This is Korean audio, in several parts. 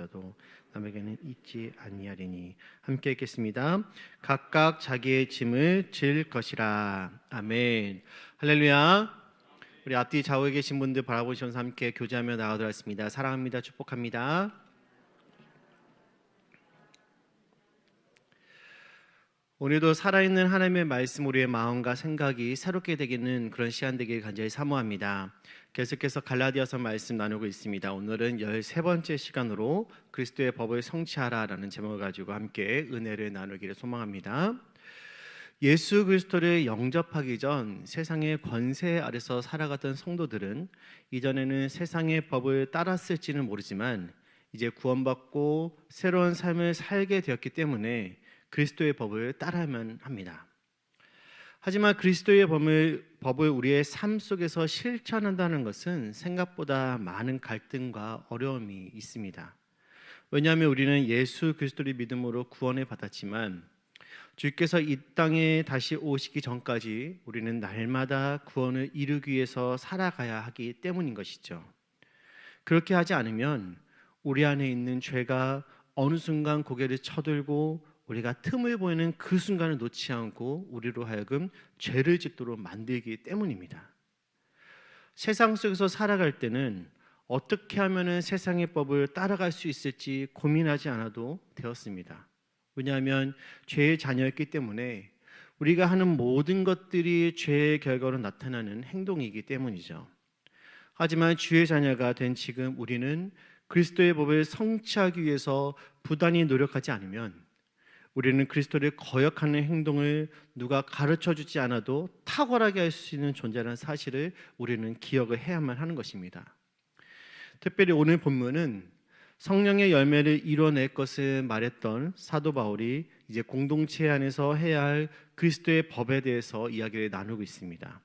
자도 남에게는 잊지 아니하리니. 함께 읽겠습니다. 각각 자기의 짐을 질 것이라. 아멘. 할렐루야. 우리 앞뒤 좌우에 계신 분들 바라보시면서 함께 교제하며 나가도록 하겠습니다. 사랑합니다. 축복합니다. 오늘도 살아있는 하나님의 말씀, 우리의 마음과 생각이 새롭게 되기는 그런 시간 되길 간절히 사모합니다. 계속해서 갈라디아서 말씀 나누고 있습니다. 오늘은 13번째 시간으로 그리스도의 법을 성취하라라는 제목을 가지고 함께 은혜를 나누기를 소망합니다. 예수 그리스도를 영접하기 전 세상의 권세 아래서 살아갔던 성도들은 이전에는 세상의 법을 따랐을지는 모르지만 이제 구원받고 새로운 삶을 살게 되었기 때문에 그리스도의 법을 따라야만 합니다. 하지만 그리스도의 법을 우리의 삶 속에서 실천한다는 것은 생각보다 많은 갈등과 어려움이 있습니다. 왜냐하면 우리는 예수 그리스도를 믿음으로 구원을 받았지만 주께서 이 땅에 다시 오시기 전까지 우리는 날마다 구원을 이루기 위해서 살아가야 하기 때문인 것이죠. 그렇게 하지 않으면 우리 안에 있는 죄가 어느 순간 고개를 쳐들고 우리가 틈을 보이는 그 순간을 놓지 않고 우리로 하여금 죄를 짓도록 만들기 때문입니다. 세상 속에서 살아갈 때는 어떻게 하면 세상의 법을 따라갈 수 있을지 고민하지 않아도 되었습니다. 왜냐하면 죄의 자녀였기 때문에 우리가 하는 모든 것들이 죄의 결과로 나타나는 행동이기 때문이죠. 하지만 주의 자녀가 된 지금 우리는 그리스도의 법을 성취하기 위해서 부단히 노력하지 않으면 우리는 그리스도를 거역하는 행동을 누가 가르쳐주지 않아도 탁월하게 할 수 있는 존재라는 사실을 우리는 기억을 해야만 하는 것입니다. 특별히 오늘 본문은 성령의 열매를 이뤄낼 것을 말했던 사도 바울이 이제 공동체 안에서 해야 할 그리스도의 법에 대해서 이야기를 나누고 있습니다.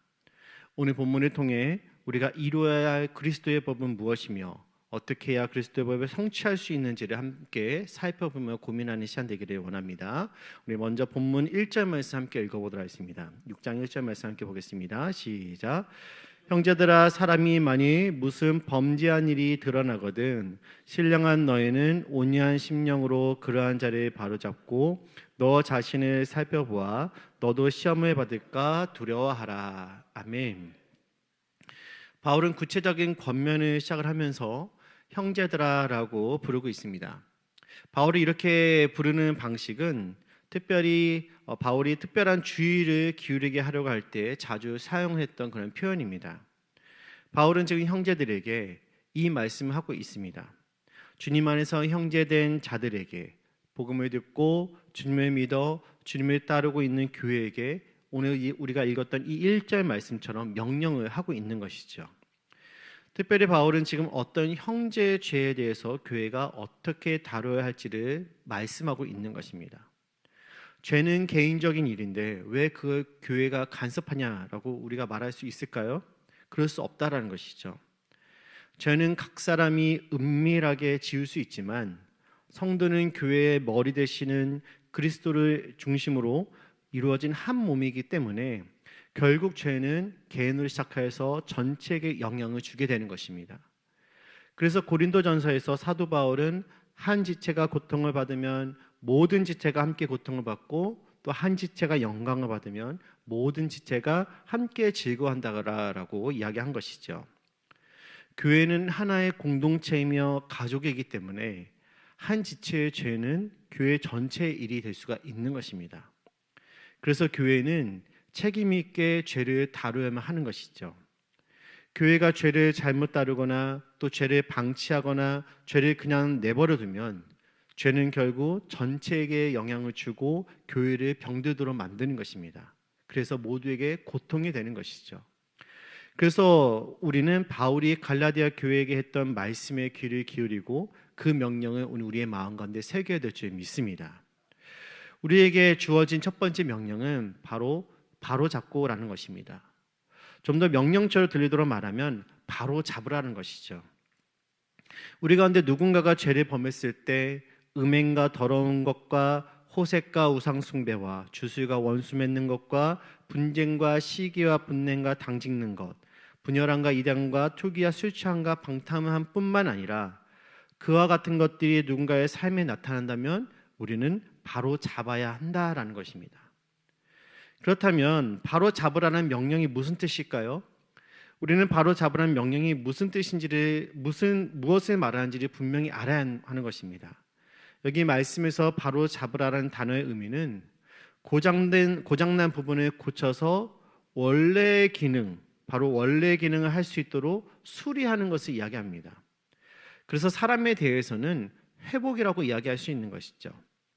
오늘 본문을 통해 우리가 이루어야 할 그리스도의 법은 무엇이며 어떻게 해야 그리스도의 법을 성취할 수 있는지를 함께 살펴보며 고민하는 시간 되기를 원합니다. 우리 먼저 본문 1절 말씀 함께 읽어보도록 하겠습니다. 6장 1절 말씀 함께 보겠습니다. 시작. 형제들아, 사람이 만일 무슨 범죄한 일이 드러나거든 신령한 너희는 온유한 심령으로 그러한 자를 바로잡고 너 자신을 살펴보아 너도 시험을 받을까 두려워하라. 아멘. 바울은 구체적인 권면을 시작을 하면서 형제들아라고 부르고 있습니다. 바울이 이렇게 부르는 방식은 특별히 바울이 특별한 주의를 기울이게 하려고 할 때 자주 사용했던 그런 표현입니다. 바울은 지금 형제들에게 이 말씀을 하고 있습니다. 주님 안에서 형제된 자들에게, 복음을 듣고 주님을 믿어 주님을 따르고 있는 교회에게 오늘 우리가 읽었던 이 1절 말씀처럼 명령을 하고 있는 것이죠. 특별히 바울은 지금 어떤 형제의 죄에 대해서 교회가 어떻게 다뤄야 할지를 말씀하고 있는 것입니다. 죄는 개인적인 일인데 왜 그걸 교회가 간섭하냐라고 우리가 말할 수 있을까요? 그럴 수 없다라는 것이죠. 죄는 각 사람이 은밀하게 지을 수 있지만 성도는 교회의 머리 되시는 그리스도를 중심으로 이루어진 한 몸이기 때문에 결국 죄는 개인으로 시작해서 전체에게 영향을 주게 되는 것입니다. 그래서 고린도전서에서 사도 바울은 한 지체가 고통을 받으면 모든 지체가 함께 고통을 받고 또 한 지체가 영광을 받으면 모든 지체가 함께 즐거워한다라고 이야기한 것이죠. 교회는 하나의 공동체이며 가족이기 때문에 한 지체의 죄는 교회 전체의 일이 될 수가 있는 것입니다. 그래서 교회는 책임 있게 죄를 다루어야만 하는 것이죠. 교회가 죄를 잘못 다루거나 또 죄를 방치하거나 죄를 그냥 내버려 두면 죄는 결국 전체에게 영향을 주고 교회를 병들도록 만드는 것입니다. 그래서 모두에게 고통이 되는 것이죠. 그래서 우리는 바울이 갈라디아 교회에게 했던 말씀에 귀를 기울이고 그 명령을 오늘 우리의 마음 가운데 새겨야 될 줄 믿습니다. 우리에게 주어진 첫 번째 명령은 바로 잡고라는 것입니다. 좀 더 명령처럼 들리도록 말하면 바로 잡으라는 것이죠. 우리 가운데 누군가가 죄를 범했을 때 음행과 더러운 것과 호색과 우상 숭배와 주술과 원수 맺는 것과 분쟁과 시기와 분냄과 당짓는 것, 분열함과 이단과 투기와 술 취함과 방탕함 뿐만 아니라 그와 같은 것들이 누군가의 삶에 나타난다면 우리는 바로 잡아야 한다라는 것입니다. 그렇다면 바로 잡으라는 명령이 무슨 뜻일까요? 우리는 바로 잡으라는 명령이 무슨 뜻인지를 무엇을 말하는지를 분명히 알아야 하는 것입니다. 여기 말씀에서 바로 잡으라는 단어의 의미는 고장난 부분을 고쳐서 원래의 기능, 바로 원래의 기능을 할 수 있도록 수리하는 것을 이야기합니다. 그래서 사람에 대해서는 회복이라고 이야기할 수 있는 것이죠.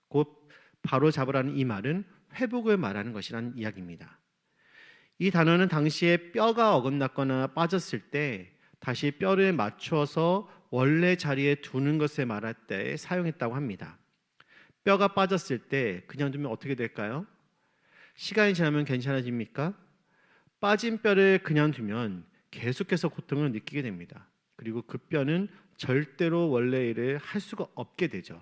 곧 바로 잡으라는 이 말은 회복을 말하는 것이라는 이야기입니다. 이 단어는 당시에 뼈가 어긋났거나 빠졌을 때 다시 뼈를 맞추어서 원래 자리에 두는 것을 말할 때 사용했다고 합니다. 뼈가 빠졌을 때 그냥 두면 어떻게 될까요? 시간이 지나면 괜찮아집니까? 빠진 뼈를 그냥 두면 계속해서 고통을 느끼게 됩니다. 그리고 그 뼈는 절대로 원래 일을 할 수가 없게 되죠.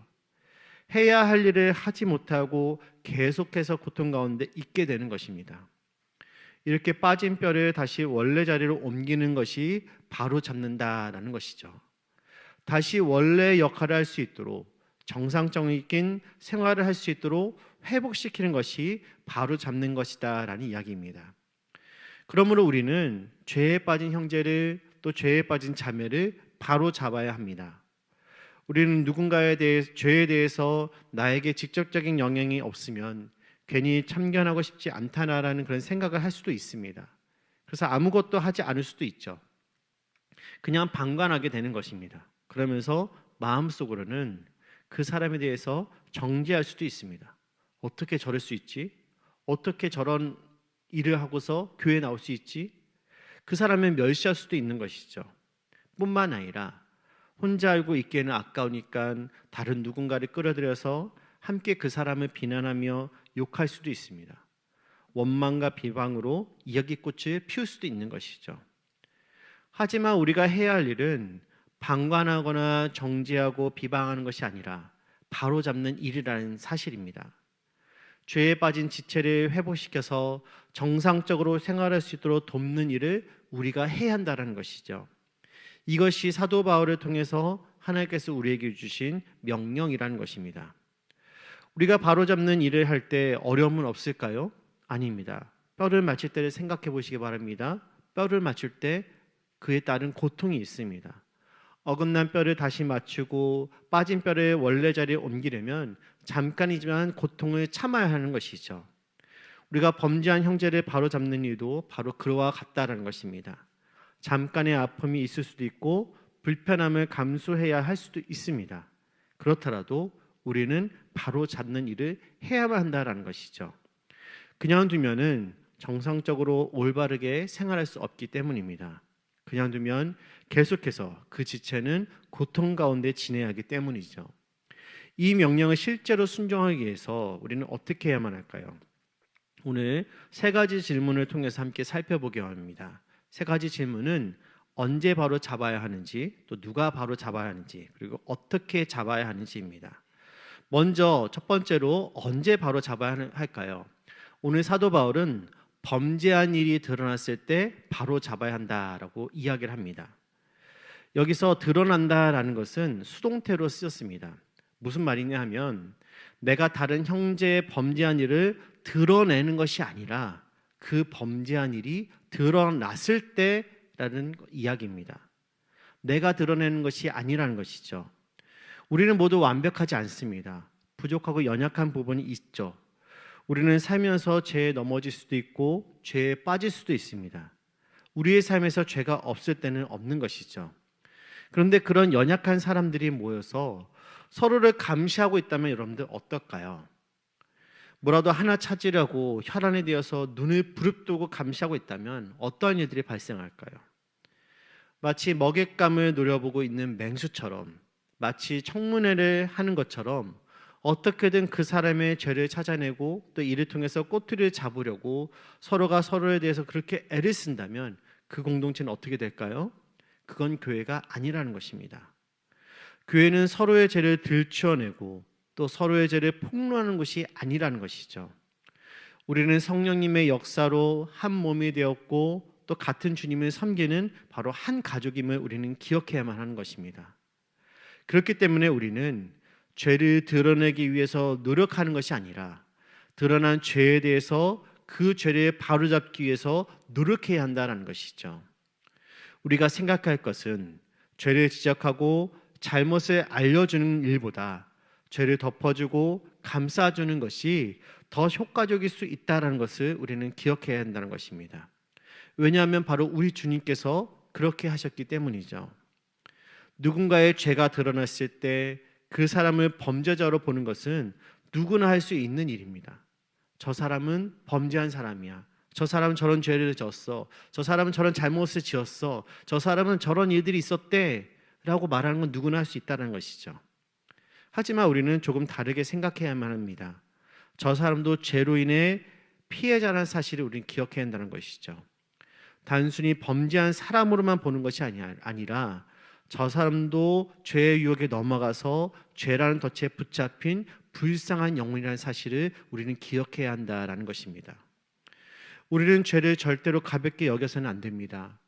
해야 할 일을 하지 못하고 계속해서 고통 가운데 있게 되는 것입니다. 이렇게 빠진 뼈를 다시 원래 자리로 옮기는 것이 바로 잡는다라는 것이죠. 다시 원래 역할을 할 수 있도록 정상적인 생활을 할 수 있도록 회복시키는 것이 바로 잡는 것이다라는 이야기입니다. 그러므로 우리는 죄에 빠진 형제를 또 죄에 빠진 자매를 바로 잡아야 합니다. 우리는 누군가에 대해 죄에 대해서 나에게 직접적인 영향이 없으면 괜히 참견하고 싶지 않다라는 그런 생각을 할 수도 있습니다. 그래서 아무것도 하지 않을 수도 있죠. 그냥 방관하게 되는 것입니다. 그러면서 마음속으로는 그 사람에 대해서 정죄할 수도 있습니다. 어떻게 저럴 수 있지? 어떻게 저런 일을 하고서 교회에 나올 수 있지? 그 사람을 멸시할 수도 있는 것이죠. 뿐만 아니라 혼자 알고 있기에는 아까우니까 다른 누군가를 끌어들여서 함께 그 사람을 비난하며 욕할 수도 있습니다. 원망과 비방으로 이야기꽃을 피울 수도 있는 것이죠. 하지만 우리가 해야 할 일은 방관하거나 정죄하고 비방하는 것이 아니라 바로잡는 일이라는 사실입니다. 죄에 빠진 지체를 회복시켜서 정상적으로 생활할 수 있도록 돕는 일을 우리가 해야 한다는 것이죠. 이것이 사도 바울을 통해서 하나님께서 우리에게 주신 명령이라는 것입니다. 우리가 바로잡는 일을 할 때 어려움은 없을까요? 아닙니다. 뼈를 맞출 때를 생각해 보시기 바랍니다. 뼈를 맞출 때 그에 따른 고통이 있습니다. 어긋난 뼈를 다시 맞추고 빠진 뼈를 원래 자리에 옮기려면 잠깐이지만 고통을 참아야 하는 것이죠. 우리가 범죄한 형제를 바로잡는 일도 바로 그와 같다는 것입니다. 잠깐의 아픔이 있을 수도 있고 불편함을 감수해야 할 수도 있습니다. 그렇더라도 우리는 바로 잡는 일을 해야만 한다는 것이죠. 그냥 두면은 정상적으로 올바르게 생활할 수 없기 때문입니다. 그냥 두면 계속해서 그 지체는 고통 가운데 지내야 하기 때문이죠. 이 명령을 실제로 순종하기 위해서 우리는 어떻게 해야만 할까요? 오늘 세 가지 질문을 통해서 함께 살펴보기 합니다. 세 가지 질문은 언제 바로 잡아야 하는지, 또 누가 바로 잡아야 하는지, 그리고 어떻게 잡아야 하는지입니다. 먼저 첫 번째로 언제 바로 잡아야 할까요? 오늘 사도 바울은 범죄한 일이 드러났을 때 바로 잡아야 한다라고 이야기를 합니다. 여기서 드러난다라는 것은 수동태로 쓰였습니다. 무슨 말이냐 하면 내가 다른 형제의 범죄한 일을 드러내는 것이 아니라 그 범죄한 일이 드러났을 때라는 이야기입니다. 내가 드러내는 것이 아니라는 것이죠. 우리는 모두 완벽하지 않습니다. 부족하고 연약한 부분이 있죠. 우리는 살면서 죄에 넘어질 수도 있고 죄에 빠질 수도 있습니다. 우리의 삶에서 죄가 없을 때는 없는 것이죠. 그런데 그런 연약한 사람들이 모여서 서로를 감시하고 있다면 여러분들 어떨까요? 뭐라도 하나 찾으려고 혈안에 대어서 눈을 부릅뜨고 감시하고 있다면 어떠한 일들이 발생할까요? 마치 먹잇감을 노려보고 있는 맹수처럼, 마치 청문회를 하는 것처럼 어떻게든 그 사람의 죄를 찾아내고 또 이를 통해서 꼬투리를 잡으려고 서로가 서로에 대해서 그렇게 애를 쓴다면 그 공동체는 어떻게 될까요? 그건 교회가 아니라는 것입니다. 교회는 서로의 죄를 들추어내고 또 서로의 죄를 폭로하는 것이 아니라는 것이죠. 우리는 성령님의 역사로 한 몸이 되었고 또 같은 주님을 섬기는 바로 한 가족임을 우리는 기억해야만 하는 것입니다. 그렇기 때문에 우리는 죄를 드러내기 위해서 노력하는 것이 아니라 드러난 죄에 대해서 그 죄를 바로잡기 위해서 노력해야 한다는 것이죠. 우리가 생각할 것은 죄를 지적하고 잘못을 알려주는 일보다 죄를 덮어주고 감싸주는 것이 더 효과적일 수 있다는 것을 우리는 기억해야 한다는 것입니다. 왜냐하면 바로 우리 주님께서 그렇게 하셨기 때문이죠. 누군가의 죄가 드러났을 때 그 사람을 범죄자로 보는 것은 누구나 할 수 있는 일입니다. 저 사람은 범죄한 사람이야. 저 사람은 저런 죄를 졌어. 저 사람은 저런 잘못을 지었어. 저 사람은 저런 일들이 있었대 라고 말하는 건 누구나 할 수 있다는 것이죠. 하지만 우리는 조금 다르게 생각해야만 합니다. 저 사람도 죄로 인해 피해자라는 사실을 우리는 기억해야 한다는 것이죠. 단순히 범죄한 사람으로만 보는 것이 아니라 저 사람도 죄의 유혹에 넘어가서 죄라는 덫에 붙잡힌 불쌍한 영혼이라는 사실을 우리는 기억해야 한다는 것입니다. 우리는 죄를 절대로 가볍게 여겨서는 안 됩니다.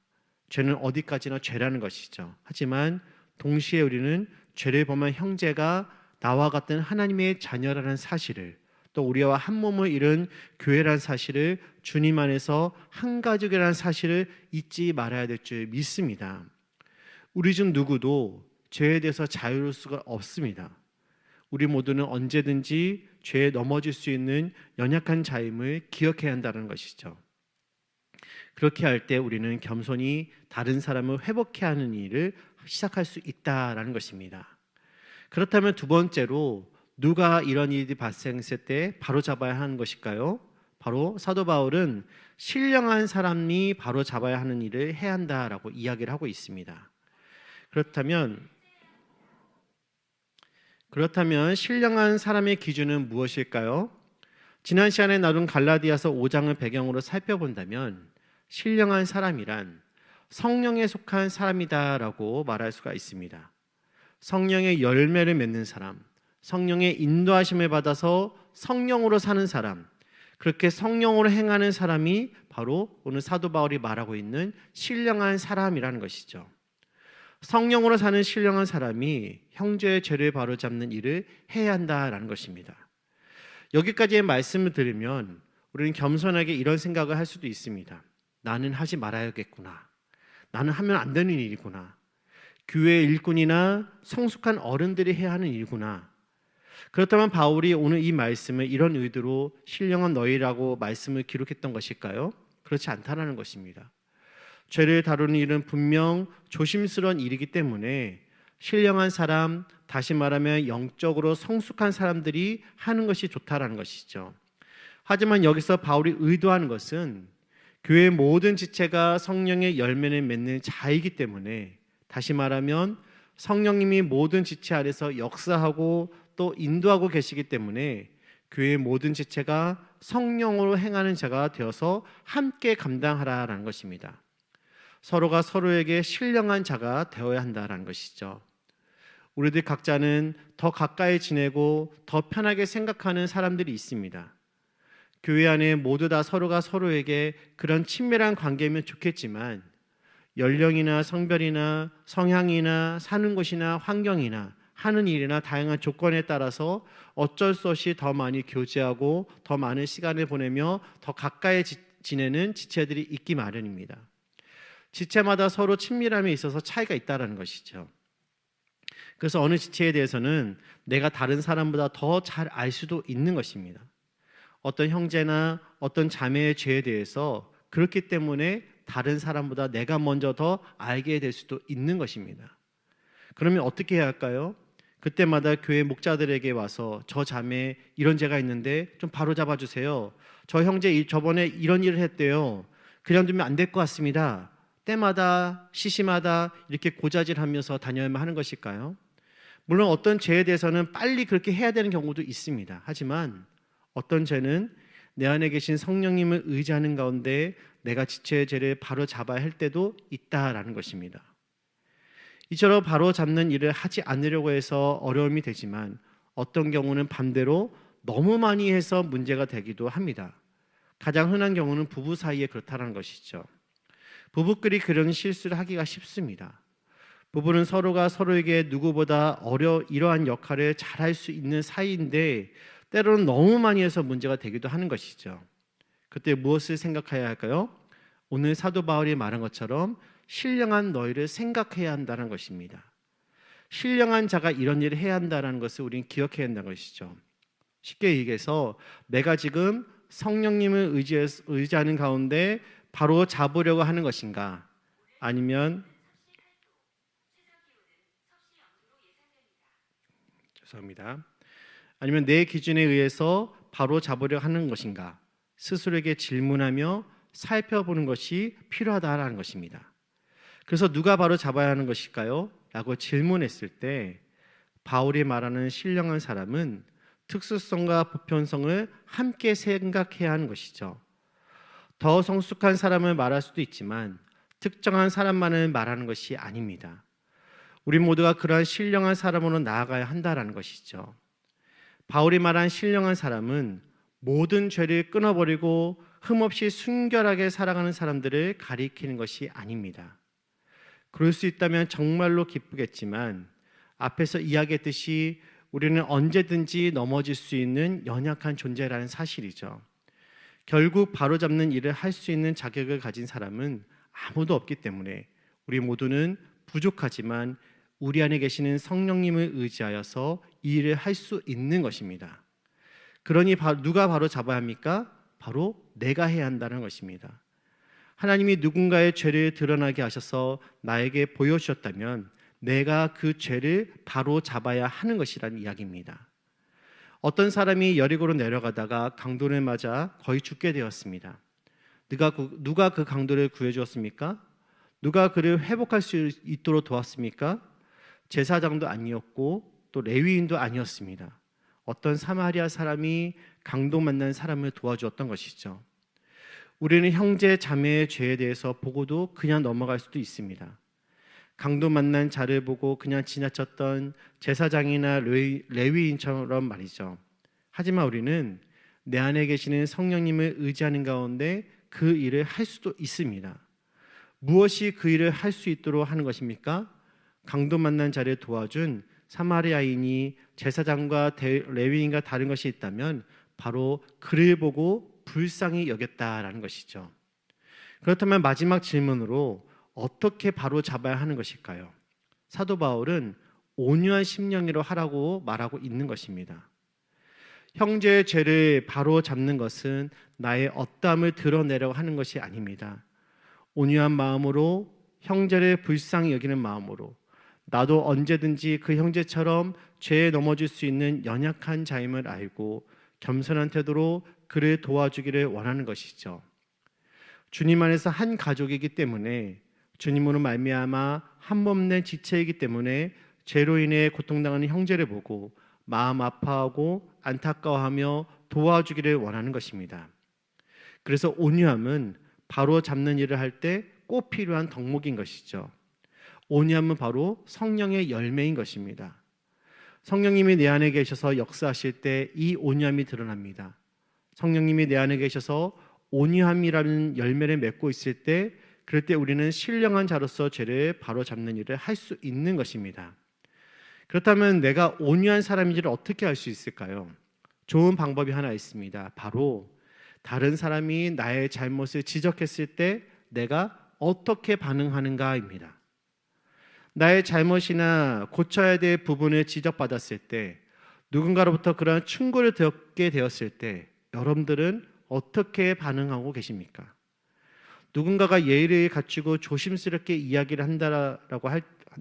죄는 어디까지나 죄라는 것이죠. 하지만 동시에 우리는 죄를 범한 형제가 나와 같은 하나님의 자녀라는 사실을, 또 우리와 한 몸을 이룬 교회라는 사실을, 주님 안에서 한 가족이라는 사실을 잊지 말아야 될 줄 믿습니다. 우리 중 누구도 죄에 대해서 자유로울 수가 없습니다. 우리 모두는 언제든지 죄에 넘어질 수 있는 연약한 자임을 기억해야 한다는 것이죠. 그렇게 할 때 우리는 겸손히 다른 사람을 회복해야 하는 일을 시작할 수 있다는 것입니다. 그렇다면 두 번째로 누가 이런 일이 발생했을 때 바로잡아야 하는 것일까요? 바로 사도 바울은 신령한 사람이 바로잡아야 하는 일을 해야 한다라고 이야기를 하고 있습니다. 그렇다면 신령한 사람의 기준은 무엇일까요? 지난 시간에 나눈 갈라디아서 5장을 배경으로 살펴본다면 신령한 사람이란 성령에 속한 사람이다라고 말할 수가 있습니다. 성령의 열매를 맺는 사람, 성령의 인도하심을 받아서 성령으로 사는 사람, 그렇게 성령으로 행하는 사람이 바로 오늘 사도 바울이 말하고 있는 신령한 사람이라는 것이죠. 성령으로 사는 신령한 사람이 형제의 죄를 바로잡는 일을 해야 한다라는 것입니다. 여기까지의 말씀을 들으면 우리는 겸손하게 이런 생각을 할 수도 있습니다. 나는 하지 말아야겠구나. 나는 하면 안 되는 일이구나. 교회의 일꾼이나 성숙한 어른들이 해야 하는 일이구나. 그렇다면 바울이 오늘 이 말씀을 이런 의도로 신령한 너희라고 말씀을 기록했던 것일까요? 그렇지 않다는 것입니다. 죄를 다루는 일은 분명 조심스러운 일이기 때문에 신령한 사람, 다시 말하면 영적으로 성숙한 사람들이 하는 것이 좋다라는 것이죠. 하지만 여기서 바울이 의도하는 것은 교회의 모든 지체가 성령의 열매를 맺는 자이기 때문에, 다시 말하면 성령님이 모든 지체 아래서 역사하고 또 인도하고 계시기 때문에 교회의 모든 지체가 성령으로 행하는 자가 되어서 함께 감당하라라는 것입니다. 서로가 서로에게 신령한 자가 되어야 한다는 것이죠. 우리들 각자는 더 가까이 지내고 더 편하게 생각하는 사람들이 있습니다. 교회 안에 모두 다 서로가 서로에게 그런 친밀한 관계면 좋겠지만 연령이나 성별이나 성향이나 사는 곳이나 환경이나 하는 일이나 다양한 조건에 따라서 어쩔 수 없이 더 많이 교제하고 더 많은 시간을 보내며 더 가까이 지내는 지체들이 있기 마련입니다. 지체마다 서로 친밀함에 있어서 차이가 있다는 것이죠. 그래서 어느 지체에 대해서는 내가 다른 사람보다 더 잘 알 수도 있는 것입니다. 어떤 형제나 어떤 자매의 죄에 대해서 그렇기 때문에 다른 사람보다 내가 먼저 더 알게 될 수도 있는 것입니다. 그러면 어떻게 해야 할까요? 그때마다 교회 목자들에게 와서 저 자매 이런 죄가 있는데 좀 바로 잡아주세요. 저 형제 저번에 이런 일을 했대요. 그냥 두면 안 될 것 같습니다. 때마다 시시마다 이렇게 고자질하면서 다녀야만 하는 것일까요? 물론 어떤 죄에 대해서는 빨리 그렇게 해야 되는 경우도 있습니다. 하지만 어떤 죄는 내 안에 계신 성령님을 의지하는 가운데 내가 지체의 죄를 바로 잡아야 할 때도 있다라는 것입니다. 이처럼 바로 잡는 일을 하지 않으려고 해서 어려움이 되지만 어떤 경우는 반대로 너무 많이 해서 문제가 되기도 합니다. 가장 흔한 경우는 부부 사이에 그렇다는 것이죠. 부부끼리 그런 실수를 하기가 쉽습니다. 부부는 서로가 서로에게 누구보다 이러한 역할을 잘할 수 있는 사이인데 때로는 너무 많이 해서 문제가 되기도 하는 것이죠. 그때 무엇을 생각해야 할까요? 오늘 사도 바울이 말한 것처럼 신령한 너희를 생각해야 한다는 것입니다. 신령한 자가 이런 일을 해야 한다는 것을 우리는 기억해야 한다는 것이죠. 쉽게 얘기해서 내가 지금 성령님을 의지하는 가운데 바로 잡으려고 하는 것인가, 아니면 죄송합니다. 아니면 내 기준에 의해서 바로 잡으려 하는 것인가, 스스로에게 질문하며 살펴보는 것이 필요하다는 것입니다. 그래서 누가 바로 잡아야 하는 것일까요? 라고 질문했을 때 바울이 말하는 신령한 사람은 특수성과 보편성을 함께 생각해야 하는 것이죠. 더 성숙한 사람을 말할 수도 있지만 특정한 사람만을 말하는 것이 아닙니다. 우리 모두가 그러한 신령한 사람으로 나아가야 한다는 것이죠. 바울이 말한 신령한 사람은 모든 죄를 끊어버리고 흠없이 순결하게 살아가는 사람들을 가리키는 것이 아닙니다. 그럴 수 있다면 정말로 기쁘겠지만 앞에서 이야기했듯이 우리는 언제든지 넘어질 수 있는 연약한 존재라는 사실이죠. 결국 바로잡는 일을 할 수 있는 자격을 가진 사람은 아무도 없기 때문에 우리 모두는 부족하지만 우리 안에 계시는 성령님을 의지하여서 이 일을 할 수 있는 것입니다. 그러니 누가 바로 잡아야 합니까? 바로 내가 해야 한다는 것입니다. 하나님이 누군가의 죄를 드러나게 하셔서 나에게 보여주셨다면 내가 그 죄를 바로 잡아야 하는 것이라는 이야기입니다. 어떤 사람이 여리고로 내려가다가 강도를 맞아 거의 죽게 되었습니다. 누가 그 강도를 구해주었습니까? 누가 그를 회복할 수 있도록 도왔습니까? 제사장도 아니었고 또 레위인도 아니었습니다. 어떤 사마리아 사람이 강도 만난 사람을 도와주었던 것이죠. 우리는 형제 자매의 죄에 대해서 보고도 그냥 넘어갈 수도 있습니다. 강도 만난 자를 보고 그냥 지나쳤던 제사장이나 레위인처럼 말이죠. 하지만 우리는 내 안에 계시는 성령님을 의지하는 가운데 그 일을 할 수도 있습니다. 무엇이 그 일을 할 수 있도록 하는 것입니까? 강도 만난 자를 도와준 사마리아인이 제사장과 레위인과 다른 것이 있다면 바로 그를 보고 불쌍히 여겼다라는 것이죠. 그렇다면 마지막 질문으로 어떻게 바로 잡아야 하는 것일까요? 사도 바울은 온유한 심령으로 하라고 말하고 있는 것입니다. 형제의 죄를 바로 잡는 것은 나의 어떠함을 드러내려고 하는 것이 아닙니다. 온유한 마음으로 형제를 불쌍히 여기는 마음으로 나도 언제든지 그 형제처럼 죄에 넘어질 수 있는 연약한 자임을 알고 겸손한 태도로 그를 도와주기를 원하는 것이죠. 주님 안에서 한 가족이기 때문에 주님으로 말미암아 한 몸 된 지체이기 때문에 죄로 인해 고통당하는 형제를 보고 마음 아파하고 안타까워하며 도와주기를 원하는 것입니다. 그래서 온유함은 바로 잡는 일을 할 때 꼭 필요한 덕목인 것이죠. 온유함은 바로 성령의 열매인 것입니다. 성령님이 내 안에 계셔서 역사하실 때 이 온유함이 드러납니다. 성령님이 내 안에 계셔서 온유함이라는 열매를 맺고 있을 때, 그럴 때 우리는 신령한 자로서 죄를 바로 잡는 일을 할 수 있는 것입니다. 그렇다면 내가 온유한 사람인지를 어떻게 알 수 있을까요? 좋은 방법이 하나 있습니다. 바로 다른 사람이 나의 잘못을 지적했을 때 내가 어떻게 반응하는가입니다. 나의 잘못이나 고쳐야 될 부분을 지적받았을 때, 누군가로부터 그런 충고를 듣게 되었을 때 여러분들은 어떻게 반응하고 계십니까? 누군가가 예의를 갖추고 조심스럽게 이야기를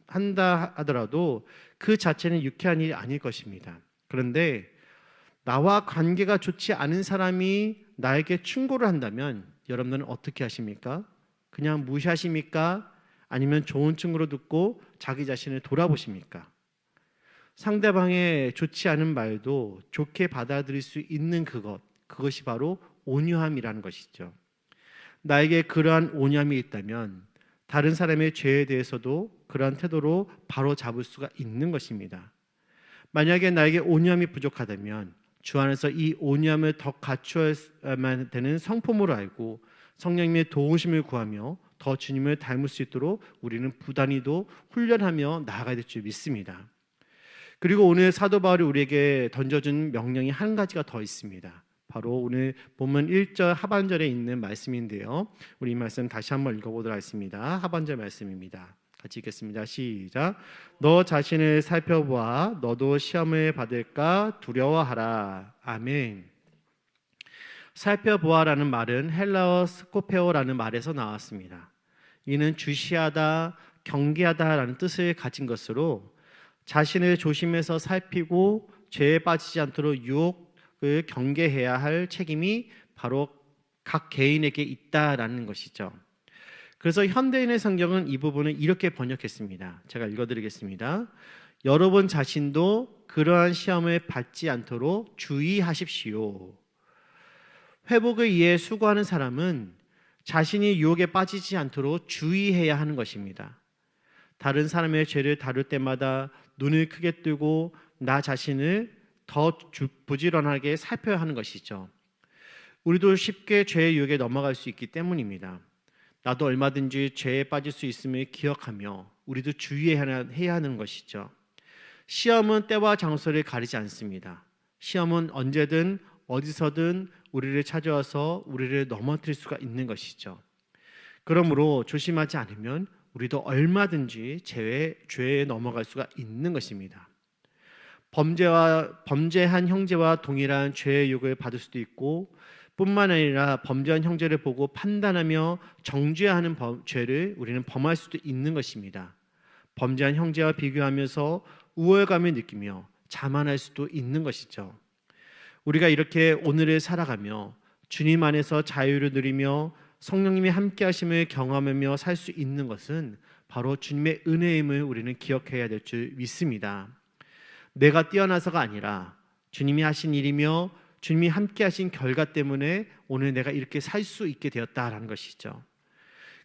한다 하더라도 그 자체는 유쾌한 일이 아닐 것입니다. 그런데 나와 관계가 좋지 않은 사람이 나에게 충고를 한다면 여러분들은 어떻게 하십니까? 그냥 무시하십니까? 아니면 좋은 충고로 듣고 자기 자신을 돌아보십니까? 상대방의 좋지 않은 말도 좋게 받아들일 수 있는 그것이 바로 온유함이라는 것이죠. 나에게 그러한 온유함이 있다면 다른 사람의 죄에 대해서도 그러한 태도로 바로 잡을 수가 있는 것입니다. 만약에 나에게 온유함이 부족하다면 주 안에서 이 온유함을 더 갖추어야만 되는 성품으로 알고 성령님의 도우심을 구하며 더 주님을 닮을 수 있도록 우리는 부단히도 훈련하며 나아가야 될 줄 믿습니다. 그리고 오늘 사도 바울이 우리에게 던져준 명령이 한 가지가 더 있습니다. 바로 오늘 본문 1절 하반절에 있는 말씀인데요. 우리 이 말씀 다시 한번 읽어보도록 하겠습니다. 하반절 말씀입니다. 같이 읽겠습니다. 시작. 너 자신을 살펴보아 너도 시험을 받을까 두려워하라. 아멘. 살펴보아라는 말은 헬라어 스코페오라는 말에서 나왔습니다. 이는 주시하다, 경계하다라는 뜻을 가진 것으로 자신을 조심해서 살피고 죄에 빠지지 않도록 유혹을 경계해야 할 책임이 바로 각 개인에게 있다라는 것이죠. 그래서 현대인의 성경은 이 부분을 이렇게 번역했습니다. 제가 읽어드리겠습니다. 여러분 자신도 그러한 시험을 받지 않도록 주의하십시오. 회복을 위해 수고하는 사람은 자신이 유혹에 빠지지 않도록 주의해야 하는 것입니다. 다른 사람의 죄를 다룰 때마다 눈을 크게 뜨고 나 자신을 더 부지런하게 살펴야 하는 것이죠. 우리도 쉽게 죄의 유혹에 넘어갈 수 있기 때문입니다. 나도 얼마든지 죄에 빠질 수 있음을 기억하며 우리도 주의해야 하는 것이죠. 시험은 때와 장소를 가리지 않습니다. 시험은 언제든 어디서든 우리를 찾아와서 우리를 넘어뜨릴 수가 있는 것이죠. 그러므로 조심하지 않으면 우리도 얼마든지 죄에 넘어갈 수가 있는 것입니다. 범죄한 형제와 동일한 죄의 유혹을 받을 수도 있고 뿐만 아니라 범죄한 형제를 보고 판단하며 정죄해야 하는 죄를 우리는 범할 수도 있는 것입니다. 범죄한 형제와 비교하면서 우월감을 느끼며 자만할 수도 있는 것이죠. 우리가 이렇게 오늘을 살아가며 주님 안에서 자유를 누리며 성령님이 함께 하심을 경험하며 살 수 있는 것은 바로 주님의 은혜임을 우리는 기억해야 될 줄 믿습니다. 내가 뛰어나서가 아니라 주님이 하신 일이며 주님이 함께 하신 결과 때문에 오늘 내가 이렇게 살 수 있게 되었다라는 것이죠.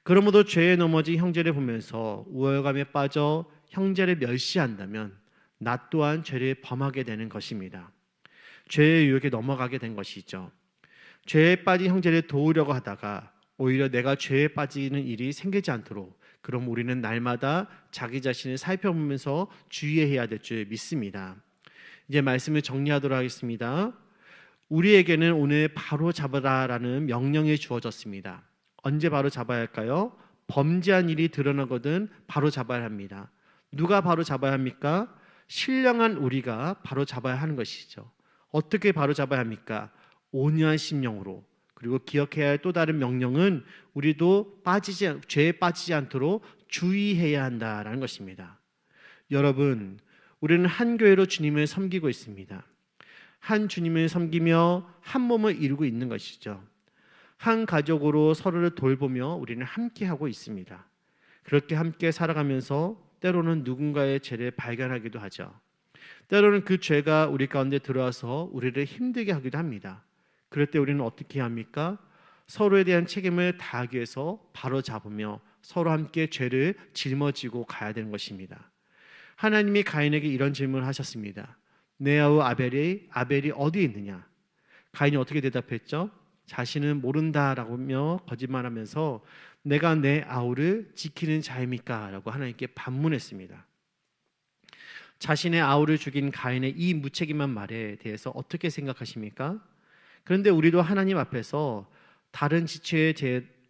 그러므로 죄에 넘어진 형제를 보면서 우월감에 빠져 형제를 멸시한다면 나 또한 죄를 범하게 되는 것입니다. 죄의 유혹에 넘어가게 된 것이죠. 죄에 빠진 형제를 도우려고 하다가 오히려 내가 죄에 빠지는 일이 생기지 않도록 그럼 우리는 날마다 자기 자신을 살펴보면서 주의해야 될 줄 믿습니다. 이제 말씀을 정리하도록 하겠습니다. 우리에게는 오늘 바로 잡아라라는 명령이 주어졌습니다. 언제 바로 잡아야 할까요? 범죄한 일이 드러나거든 바로 잡아야 합니다. 누가 바로 잡아야 합니까? 신령한 우리가 바로 잡아야 하는 것이죠. 어떻게 바로 잡아야 합니까? 온유한 심령으로. 그리고 기억해야 할 또 다른 명령은 우리도 죄에 빠지지 않도록 주의해야 한다라는 것입니다. 여러분, 우리는 한 교회로 주님을 섬기고 있습니다. 한 주님을 섬기며 한 몸을 이루고 있는 것이죠. 한 가족으로 서로를 돌보며 우리는 함께하고 있습니다. 그렇게 함께 살아가면서 때로는 누군가의 죄를 발견하기도 하죠. 때로는 그 죄가 우리 가운데 들어와서 우리를 힘들게 하기도 합니다. 그럴 때 우리는 어떻게 합니까? 서로에 대한 책임을 다하기 위해서 바로 잡으며 서로 함께 죄를 짊어지고 가야 되는 것입니다. 하나님이 가인에게 이런 질문을 하셨습니다. 내 아우 아벨이 어디에 있느냐? 가인이 어떻게 대답했죠? 자신은 모른다라며 거짓말하면서 내가 내 아우를 지키는 자입니까? 라고 하나님께 반문했습니다. 자신의 아우를 죽인 가인의 이 무책임한 말에 대해서 어떻게 생각하십니까? 그런데 우리도 하나님 앞에서 다른 지체의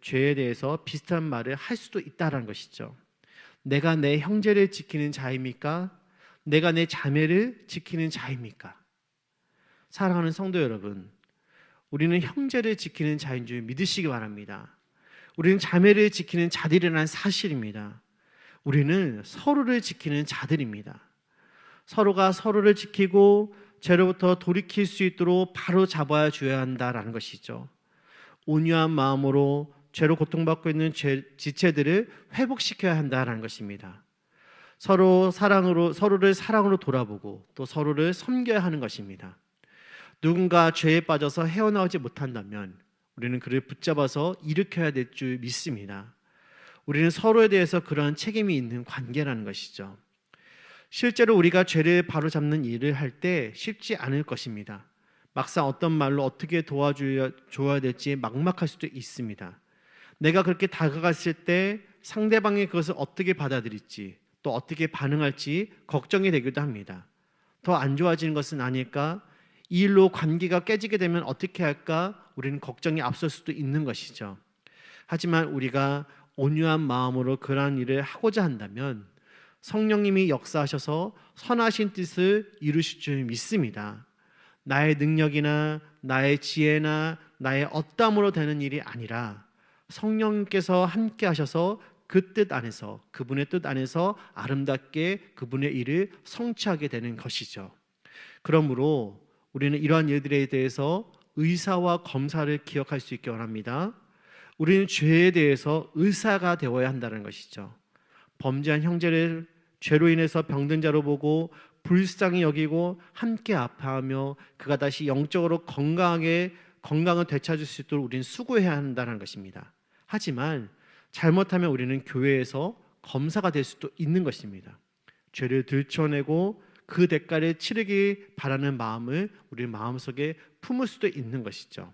죄에 대해서 비슷한 말을 할 수도 있다는 것이죠. 내가 내 형제를 지키는 자입니까? 내가 내 자매를 지키는 자입니까? 사랑하는 성도 여러분, 우리는 형제를 지키는 자인 줄 믿으시기 바랍니다. 우리는 자매를 지키는 자들이라는 사실입니다. 우리는 서로를 지키는 자들입니다. 서로가 서로를 지키고 죄로부터 돌이킬 수 있도록 바로 잡아야 줘야 한다라는 것이죠. 온유한 마음으로 죄로 고통받고 있는 지체들을 회복시켜야 한다라는 것입니다. 서로를 사랑으로 돌아보고 또 서로를 섬겨야 하는 것입니다. 누군가 죄에 빠져서 헤어나오지 못한다면 우리는 그를 붙잡아서 일으켜야 될 줄 믿습니다. 우리는 서로에 대해서 그러한 책임이 있는 관계라는 것이죠. 실제로 우리가 죄를 바로잡는 일을 할 때 쉽지 않을 것입니다. 막상 어떤 말로 어떻게 도와줘야 될지 막막할 수도 있습니다. 내가 그렇게 다가갔을 때 상대방이 그것을 어떻게 받아들일지 또 어떻게 반응할지 걱정이 되기도 합니다. 더 안 좋아지는 것은 아닐까? 이 일로 관계가 깨지게 되면 어떻게 할까? 우리는 걱정이 앞설 수도 있는 것이죠. 하지만 우리가 온유한 마음으로 그러한 일을 하고자 한다면 성령님이 역사하셔서 선하신 뜻을 이루실 줄 믿습니다. 나의 능력이나 나의 지혜나 나의 어떠함으로 되는 일이 아니라 성령님께서 함께 하셔서 그 뜻 안에서, 그분의 뜻 안에서 아름답게 그분의 일을 성취하게 되는 것이죠. 그러므로 우리는 이러한 일들에 대해서 의사와 검사를 기억할 수 있기 원합니다. 우리는 죄에 대해서 의사가 되어야 한다는 것이죠. 범죄한 형제를 죄로 인해서 병든 자로 보고 불쌍히 여기고 함께 아파하며 그가 다시 영적으로 건강을 되찾을 수 있도록 우리는 수고해야 한다는 것입니다. 하지만 잘못하면 우리는 교회에서 검사가 될 수도 있는 것입니다. 죄를 들춰내고 그 대가를 치르기 바라는 마음을 우리 마음속에 품을 수도 있는 것이죠.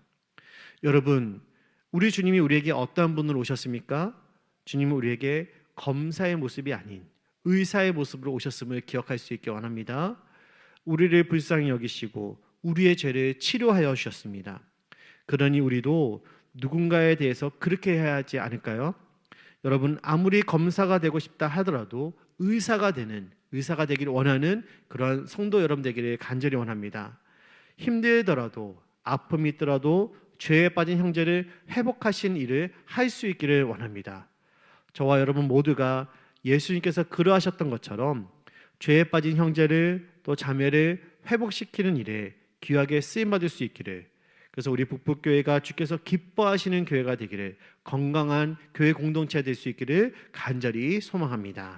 여러분, 우리 주님이 우리에게 어떠한 분으로 오셨습니까? 주님은 우리에게 검사의 모습이 아닌 의사의 모습으로 오셨음을 기억할 수 있기 원합니다. 우리를 불쌍히 여기시고 우리의 죄를 치료하여 주셨습니다. 그러니 우리도 누군가에 대해서 그렇게 해야 하지 않을까요? 여러분, 아무리 검사가 되고 싶다 하더라도 의사가 되기를 원하는 그런 성도 여러분 되기를 간절히 원합니다. 힘들더라도 아픔이 있더라도 죄에 빠진 형제를 회복하신 일을 할 수 있기를 원합니다. 저와 여러분 모두가 예수님께서 그러하셨던 것처럼 죄에 빠진 형제를 또 자매를 회복시키는 일에 귀하게 쓰임받을 수 있기를, 그래서 우리 북북교회가 주께서 기뻐하시는 교회가 되기를, 건강한 교회 공동체가 될 수 있기를 간절히 소망합니다.